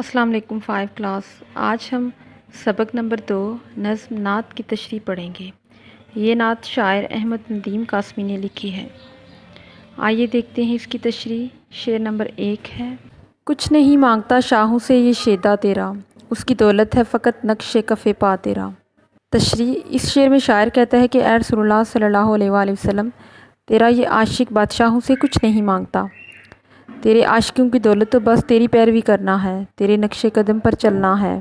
السلام علیکم 5 کلاس۔ آج ہم سبق نمبر 2 نظم نعت کی تشریح پڑھیں گے۔ یہ نعت شاعر احمد ندیم قاسمی نے لکھی ہے۔ آئیے دیکھتے ہیں اس کی تشریح۔ شعر نمبر 1 ہے: کچھ نہیں مانگتا شاہوں سے یہ شیدا تیرا، اس کی دولت ہے فقط نقش کف پا تیرا۔ تشریح: اس شعر میں شاعر کہتا ہے کہ اے رسول اللہ صلی اللہ علیہ وآلہ وسلم، تیرا یہ عاشق بادشاہوں سے کچھ نہیں مانگتا، تیرے عاشقوں کی دولت تو بس تیری پیروی کرنا ہے، تیرے نقش قدم پر چلنا ہے،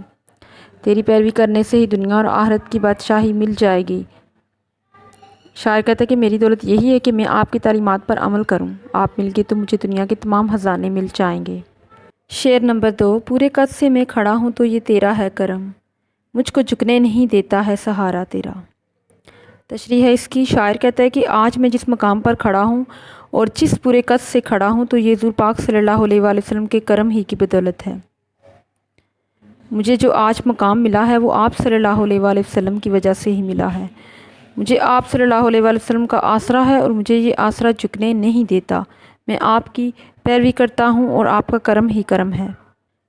تیری پیروی کرنے سے ہی دنیا اور آخرت کی بادشاہی مل جائے گی۔ شاعر کہتا ہے کہ میری دولت یہی ہے کہ میں آپ کی تعلیمات پر عمل کروں، آپ مل کے تو مجھے دنیا کے تمام خزانے مل جائیں گے۔ شعر نمبر 2: پورے قد سے میں کھڑا ہوں تو یہ تیرا ہے کرم، مجھ کو جھکنے نہیں دیتا ہے سہارا تیرا۔ تشریح ہے اس کی۔ شاعر کہتا ہے کہ آج میں جس مقام پر کھڑا ہوں اور جس پورے قد سے کھڑا ہوں تو یہ حضور پاک صلی اللہ علیہ وآلہ وسلم کے کرم ہی کی بدولت ہے۔ مجھے جو آج مقام ملا ہے وہ آپ صلی اللہ علیہ وآلہ وسلم کی وجہ سے ہی ملا ہے۔ مجھے آپ صلی اللہ علیہ وآلہ وسلم کا آسرا ہے اور مجھے یہ آسرا جھکنے نہیں دیتا، میں آپ کی پیروی کرتا ہوں اور آپ کا کرم ہی کرم ہے۔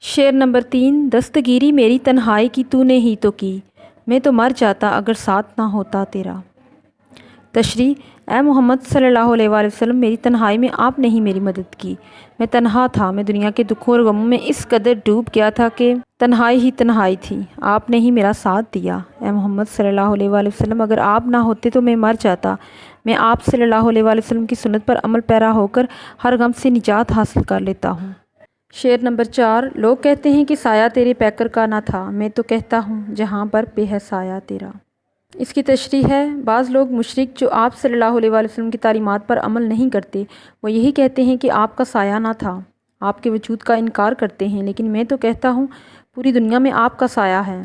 شعر نمبر 3: دستگیری میری تنہائی کی تو نے ہی تو کی، میں تو مر جاتا اگر ساتھ نہ ہوتا تیرا۔ تشریح: اے محمد صلی اللہ علیہ وآلہ وسلم، میری تنہائی میں آپ نے ہی میری مدد کی، میں تنہا تھا، میں دنیا کے دکھوں اور غموں میں اس قدر ڈوب گیا تھا کہ تنہائی ہی تنہائی تھی، آپ نے ہی میرا ساتھ دیا۔ اے محمد صلی اللہ علیہ وآلہ وسلم، اگر آپ نہ ہوتے تو میں مر جاتا، میں آپ صلی اللہ علیہ وآلہ وسلم کی سنت پر عمل پیرا ہو کر ہر غم سے نجات حاصل کر لیتا ہوں۔ شعر نمبر 4: لوگ کہتے ہیں کہ سایہ تیرے پیکر کا نہ تھا، میں تو کہتا ہوں جہاں پر پہ ہے سایہ تیرا۔ اس کی تشریح ہے: بعض لوگ مشرک جو آپ صلی اللہ علیہ وآلہ وسلم کی تعلیمات پر عمل نہیں کرتے، وہ یہی کہتے ہیں کہ آپ کا سایہ نہ تھا، آپ کے وجود کا انکار کرتے ہیں، لیکن میں تو کہتا ہوں پوری دنیا میں آپ کا سایہ ہے،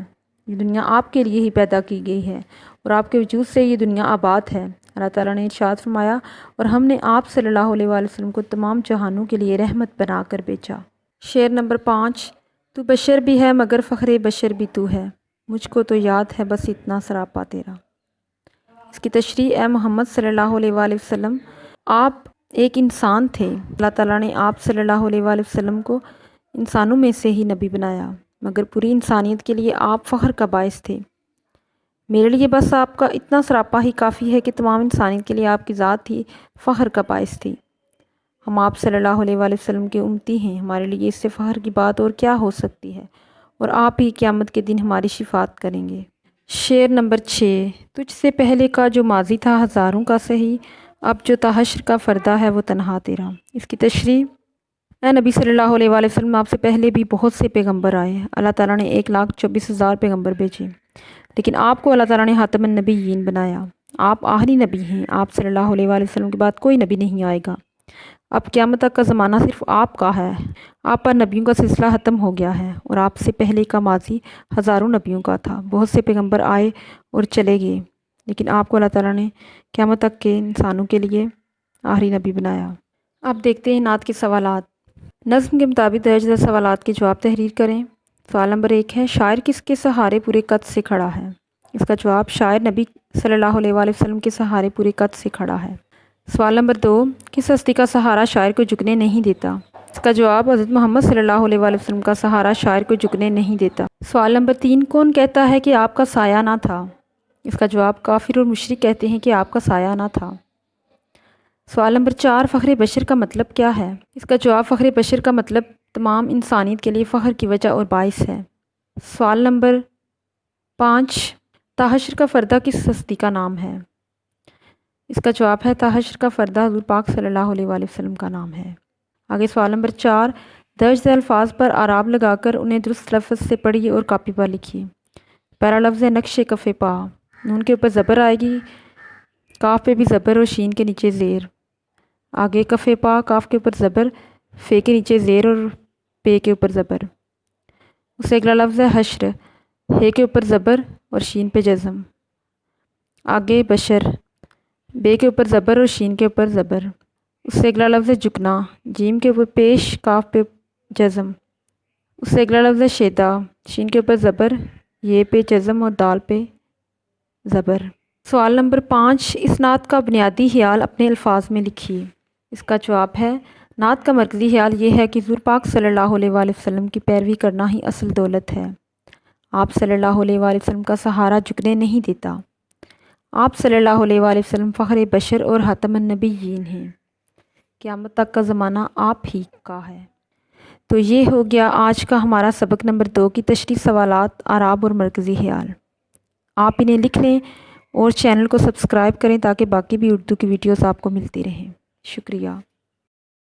یہ دنیا آپ کے لیے ہی پیدا کی گئی ہے اور آپ کے وجود سے یہ دنیا آباد ہے۔ اللہ تعالیٰ نے ارشاد فرمایا: اور ہم نے آپ صلی اللہ علیہ وآلہ وسلم کو تمام جہانوں کے لیے رحمت بنا کر بھیجا۔ شعر نمبر 5: تو بشر بھی ہے مگر فخر بشر بھی تو ہے، مجھ کو تو یاد ہے بس اتنا سراپا تیرا۔ اس کی تشریح: اے محمد صلی اللہ علیہ وآلہ وسلم، آپ ایک انسان تھے، اللہ تعالیٰ نے آپ صلی اللہ علیہ وآلہ وسلم کو انسانوں میں سے ہی نبی بنایا، مگر پوری انسانیت کے لیے آپ فخر کا باعث تھے۔ میرے لیے بس آپ کا اتنا سراپا ہی کافی ہے کہ تمام انسانیت کے لیے آپ کی ذات ہی فخر کا باعث تھی۔ ہم آپ صلی اللہ علیہ وآلہ وسلم کے امتی ہیں، ہمارے لیے اس سے فخر کی بات اور کیا ہو سکتی ہے، اور آپ ہی قیامت کے دن ہماری شفاعت کریں گے۔ شعر نمبر 6: تجھ سے پہلے کا جو ماضی تھا ہزاروں کا سہی، اب جو تا حشر کا فردہ ہے وہ تنہا تیرا۔ اس کی تشریح: اے نبی صلی اللہ علیہ وآلہ وسلم، آپ سے پہلے بھی بہت سے پیغمبر آئے، اللہ تعالیٰ نے 1,24,000 پیغمبر بھیجے، لیکن آپ کو اللہ تعالیٰ نے خاتم النبیین بنایا، آپ آخری نبی ہیں، آپ صلی اللہ علیہ وآلہ وسلم کے بعد کوئی نبی نہیں آئے گا، اب قیامت تک کا زمانہ صرف آپ کا ہے، آپ پر نبیوں کا سلسلہ ختم ہو گیا ہے، اور آپ سے پہلے کا ماضی ہزاروں نبیوں کا تھا، بہت سے پیغمبر آئے اور چلے گئے، لیکن آپ کو اللہ تعالیٰ نے قیامت تک کے انسانوں کے لیے آخری نبی بنایا۔ اب دیکھتے ہیں نعت کے سوالات۔ نظم کے مطابق درج ذیل سوالات کے جواب تحریر کریں۔ سوال نمبر 1 ہے: شاعر کس کے سہارے پورے قد سے کھڑا ہے؟ اس کا جواب: شاعر نبی صلی اللہ علیہ وآلہ وسلم کے سہارے پورے قد سے کھڑا ہے۔ سوال نمبر 2: کس ہستی کا سہارا شاعر کو جھکنے نہیں دیتا؟ اس کا جواب: حضرت محمد صلی اللہ علیہ وآلہ وسلم کا سہارا شاعر کو جھکنے نہیں دیتا۔ سوال نمبر 3: کون کہتا ہے کہ آپ کا سایہ نہ تھا؟ اس کا جواب: کافر اور مشرک کہتے ہیں کہ آپ کا سایہ نہ تھا۔ سوال نمبر 4: فخر بشر کا مطلب کیا ہے؟ اس کا جواب: فخر بشر کا مطلب تمام انسانیت کے لیے فخر کی وجہ اور باعث ہے۔ سوال نمبر 5: تاحشر کا فردہ کس ہستی کا نام ہے؟ اس کا جواب ہے: تاحشر کا فردہ حضور پاک صلی اللہ علیہ وآلہ وسلم کا نام ہے۔ آگے سوال نمبر 4: درج ذیل الفاظ پر اعراب لگا کر انہیں درست لفظ سے پڑھیے اور کاپی پر لکھیے۔ پہلا لفظ ہے نقش کف پا، نون کے اوپر زبر آئے گی، کاف پہ بھی زبر اور شین کے نیچے زیر۔ آگے کف پا، کاف کے اوپر زبر، فے کے نیچے زیر اور پے کے اوپر زبر۔ اس سے اگلا لفظ ہے حشر، ہے کے اوپر زبر اور شین پہ جزم۔ آگے بشر، بے کے اوپر زبر اور شین کے اوپر زبر۔ اس سے اگلا لفظ ہے جھکنا، جیم کے اوپر پیش، کاف پہ جزم۔ اس سے اگلا لفظ ہے شیدا، شین کے اوپر زبر، یہ پہ جزم اور دال پہ زبر۔ سوال نمبر 5: اس نعت کا بنیادی خیال اپنے الفاظ میں لکھیے۔ اس کا جواب ہے: نعت کا مرکزی خیال یہ ہے کہ حضور پاک صلی اللہ علیہ وآلہ وسلم کی پیروی کرنا ہی اصل دولت ہے۔ آپ صلی اللہ علیہ وآلہ وسلم کا سہارا جھکنے نہیں دیتا۔ آپ صلی اللہ علیہ وآلہ وسلم فخر بشر اور خاتم النبیین ہیں۔ قیامت تک کا زمانہ آپ ہی کا ہے۔ تو یہ ہو گیا آج کا ہمارا سبق نمبر 2 کی تشریح، سوالات، اعراب اور مرکزی خیال۔ آپ انہیں لکھ لیں اور چینل کو سبسکرائب کریں تاکہ باقی بھی اردو کی ویڈیوز آپ کو ملتی رہیں۔ شکریہ۔